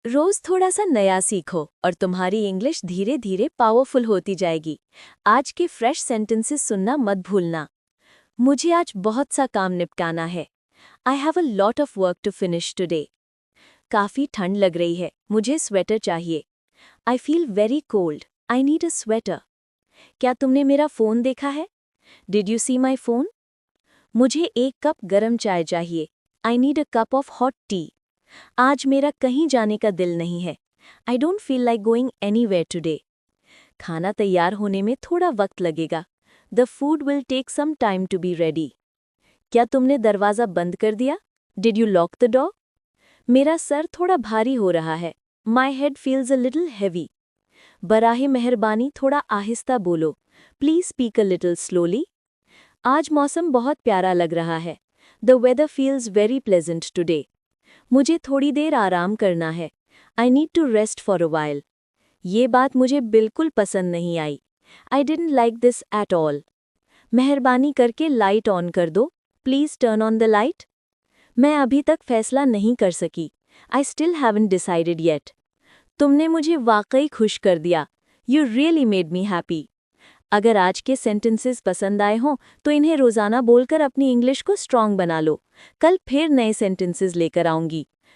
रोज थोड़ा सा नया सीखो और तुम्हारी इंग्लिश धीरे धीरे पावरफुल होती जाएगी। आज के फ्रेश सेंटेंसेस सुनना मत भूलना। मुझे आज बहुत सा काम निपटाना है। I have a lot of work to finish today. काफी ठंड लग रही है, मुझे स्वेटर चाहिए। I feel very cold, I need a sweater. क्या तुमने मेरा फोन देखा है? Did you see my phone? मुझे एक कप गरम चाय चाहिए। I need a cup of hot tea. आज मेरा कहीं जाने का दिल नहीं है। I don't feel like going anywhere today. खाना तैयार होने में थोड़ा वक्त लगेगा। The food will take some time to be ready. क्या तुमने दरवाज़ा बंद कर दिया? Did you lock the door? मेरा सर थोड़ा भारी हो रहा है। My head feels a little heavy. बराहे मेहरबानी थोड़ा आहिस्ता बोलो। Please speak a little slowly. आज मौसम बहुत प्यारा लग रहा है। The weather feels very pleasant today. मुझे थोड़ी देर आराम करना है। I need to rest for a while. ये बात मुझे बिल्कुल पसंद नहीं आई। I didn't like this at all. मेहरबानी करके लाइट ऑन कर दो। Please turn on the light. मैं अभी तक फैसला नहीं कर सकी। I still haven't decided yet. तुमने मुझे वाकई खुश कर दिया। You really made me happy. अगर आज के सेंटेंसेस पसंद आए हों तो इन्हें रोज़ाना बोलकर अपनी इंग्लिश को स्ट्रॉन्ग बना लो। कल फिर नए सेंटेंसेस लेकर आऊंगी।